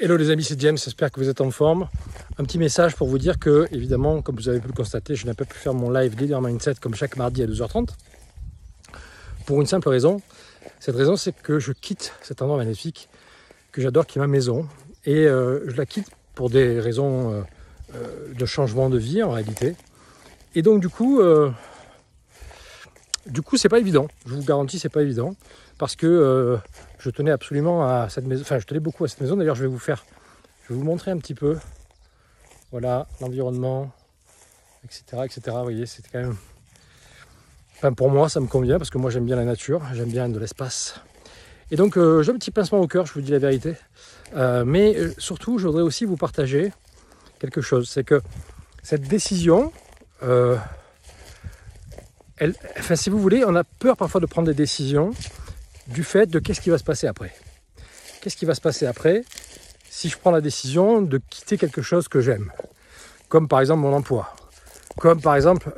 Hello les amis, c'est James, j'espère que vous êtes en forme. Un petit message pour vous dire que, évidemment, comme vous avez pu le constater, je n'ai pas pu faire mon live Leader Mindset comme chaque mardi à 12h30. Pour une simple raison. Cette raison, c'est que je quitte cet endroit magnifique que j'adore, qui est ma maison. Et je la quitte pour des raisons de changement de vie en réalité. Et donc du coup, c'est pas évident. Je vous garantis, c'est pas évident. Parce que je tenais absolument à cette maison, enfin je tenais beaucoup à cette maison. D'ailleurs je vais vous montrer un petit peu, voilà, l'environnement, etc., etc. Vous voyez, c'est quand même, enfin pour moi ça me convient parce que moi j'aime bien la nature, j'aime bien de l'espace. Et donc j'ai un petit pincement au cœur, je vous dis la vérité. Mais surtout je voudrais aussi vous partager quelque chose, c'est que cette décision, enfin si vous voulez, on a peur parfois de prendre des décisions du fait de qu'est-ce qui va se passer après. Qu'est-ce qui va se passer après si je prends la décision de quitter quelque chose que j'aime, comme par exemple mon emploi, comme par exemple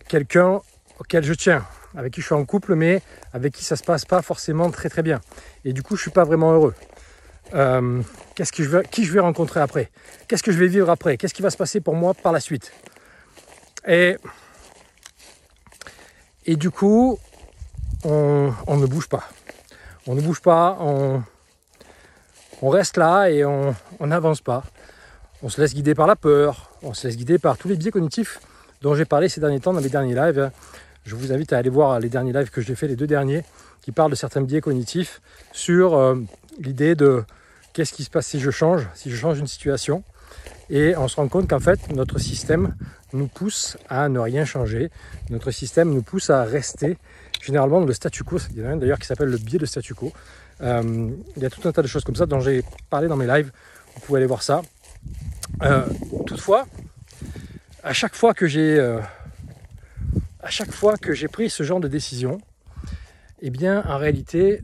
quelqu'un auquel je tiens, avec qui je suis en couple, mais avec qui ça se passe pas forcément très très bien. Et du coup, je suis pas vraiment heureux. Qui je vais rencontrer après? Qu'est-ce que je vais vivre après? Qu'est-ce qui va se passer pour moi par la suite? Et du coup, on ne bouge pas. On ne bouge pas, on reste là et on n'avance pas. On se laisse guider par la peur, on se laisse guider par tous les biais cognitifs dont j'ai parlé ces derniers temps dans mes derniers lives. Je vous invite à aller voir les derniers lives que j'ai fait, les 2 derniers, qui parlent de certains biais cognitifs sur l'idée de qu'est-ce qui se passe si je change une situation. Et on se rend compte qu'en fait, notre système nous pousse à ne rien changer. Notre système nous pousse à rester généralement dans le statu quo. Il y en a un d'ailleurs qui s'appelle le biais de statu quo. Il y a tout un tas de choses comme ça dont j'ai parlé dans mes lives. Vous pouvez aller voir ça. Toutefois, à chaque fois que j'ai pris ce genre de décision, eh bien, en réalité,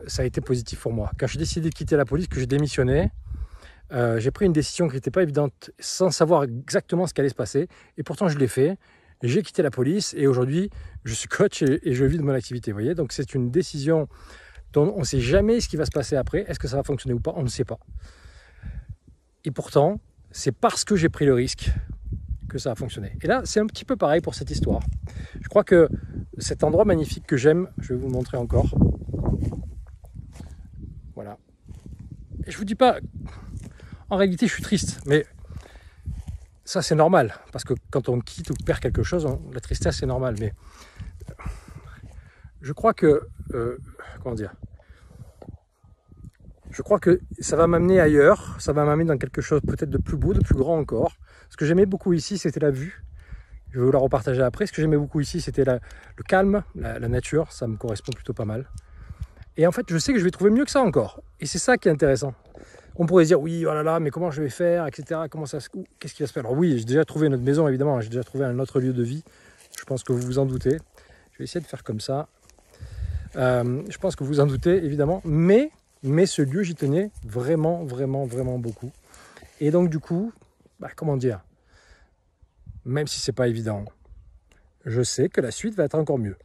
ça a été positif pour moi. Quand j'ai décidé de quitter la police, que j'ai démissionné, j'ai pris une décision qui n'était pas évidente, sans savoir exactement ce qui allait se passer. Et pourtant, je l'ai fait. J'ai quitté la police et aujourd'hui, je suis coach et je vis de mon activité. Vous voyez, donc c'est une décision dont on ne sait jamais ce qui va se passer après. Est-ce que ça va fonctionner ou pas? On ne sait pas. Et pourtant, c'est parce que j'ai pris le risque que ça a fonctionné. Et là, c'est un petit peu pareil pour cette histoire. Je crois que cet endroit magnifique que j'aime, je vais vous le montrer encore. Voilà. Et je vous dis pas... En réalité, je suis triste, mais ça, c'est normal. Parce que quand on quitte ou perd quelque chose, la tristesse, c'est normal. Mais je crois que... comment dire? Je crois que ça va m'amener ailleurs. Ça va m'amener dans quelque chose peut-être de plus beau, de plus grand encore. Ce que j'aimais beaucoup ici, c'était la vue. Je vais vous la repartager après. Ce que j'aimais beaucoup ici, c'était le calme, la nature. Ça me correspond plutôt pas mal. Et en fait, je sais que je vais trouver mieux que ça encore. Et c'est ça qui est intéressant. On pourrait se dire, oui, oh là là, mais comment je vais faire, etc. Qu'est-ce qui va se faire? Alors oui, j'ai déjà trouvé notre maison, évidemment. J'ai déjà trouvé un autre lieu de vie. Je pense que vous vous en doutez. Je vais essayer de faire comme ça. Je pense que vous vous en doutez, évidemment. Mais ce lieu, j'y tenais vraiment, vraiment, vraiment beaucoup. Et donc, du coup, comment dire? Même si c'est pas évident, je sais que la suite va être encore mieux.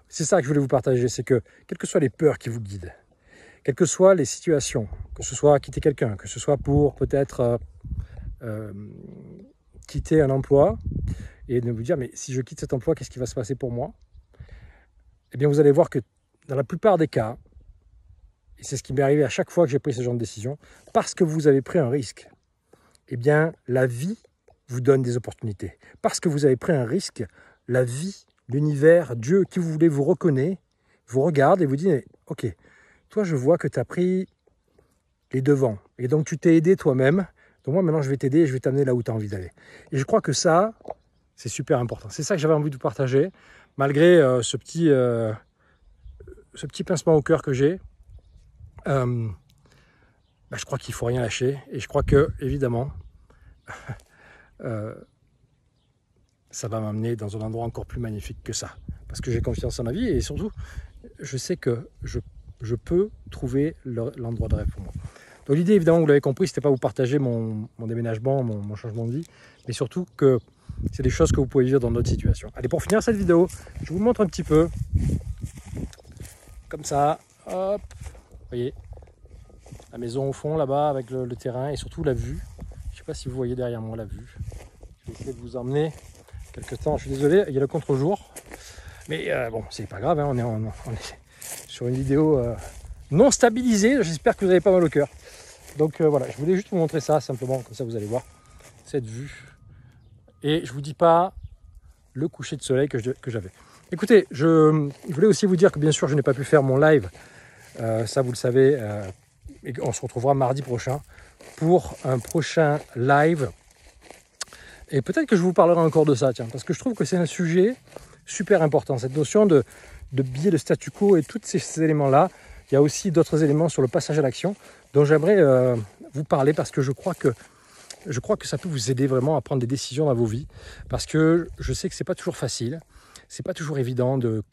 C'est ça que je voulais vous partager, c'est que, quelles que soient les peurs qui vous guident, quelles que soient les situations, que ce soit quitter quelqu'un, que ce soit pour peut-être quitter un emploi et de vous dire, mais si je quitte cet emploi, qu'est-ce qui va se passer pour moi? Eh bien, vous allez voir que dans la plupart des cas, et c'est ce qui m'est arrivé à chaque fois que j'ai pris ce genre de décision, parce que vous avez pris un risque, eh bien, la vie vous donne des opportunités. Parce que vous avez pris un risque, la vie, l'univers, Dieu, qui vous voulez, vous reconnaît, vous regarde et vous dit, ok, toi, je vois que tu as pris les devants. Et donc, tu t'es aidé toi-même. Donc, moi, maintenant, je vais t'aider et je vais t'amener là où tu as envie d'aller. Et je crois que ça, c'est super important. C'est ça que j'avais envie de vous partager, malgré ce petit pincement au cœur que j'ai. Je crois qu'il ne faut rien lâcher. Et je crois que, évidemment, ça va m'amener dans un endroit encore plus magnifique que ça. Parce que j'ai confiance en la vie et surtout, je sais que je peux trouver l'endroit de rêve pour moi. Donc l'idée, évidemment, vous l'avez compris, c'était pas vous partager mon déménagement, mon changement de vie, mais surtout que c'est des choses que vous pouvez vivre dans d'autres situations. Allez, pour finir cette vidéo, je vous montre un petit peu, comme ça, hop, vous voyez, La maison au fond là-bas avec le terrain et surtout la vue. Je ne sais pas si vous voyez derrière moi la vue. Je vais essayer de vous emmener quelque temps. Je suis désolé, il y a le contre-jour. Mais bon, c'est pas grave, hein, on est sur une vidéo non stabilisée. J'espère que vous n'avez pas mal au cœur. Donc voilà, je voulais juste vous montrer ça simplement, comme ça vous allez voir cette vue. Et je vous dis pas le coucher de soleil que j'avais. Écoutez, je voulais aussi vous dire que bien sûr je n'ai pas pu faire mon live, ça vous le savez, et on se retrouvera mardi prochain pour un prochain live. Et peut-être que je vous parlerai encore de ça, tiens, parce que je trouve que c'est un sujet super important, cette notion de biais de statu quo et tous ces éléments-là. Il y a aussi d'autres éléments sur le passage à l'action dont j'aimerais vous parler parce que je crois que ça peut vous aider vraiment à prendre des décisions dans vos vies. Parce que je sais que c'est pas toujours facile, c'est pas toujours évident de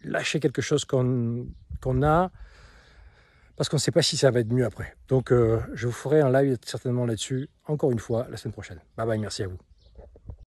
lâcher quelque chose qu'on a parce qu'on ne sait pas si ça va être mieux après. Donc je vous ferai un live certainement là-dessus, encore une fois, la semaine prochaine. Bye bye, merci à vous.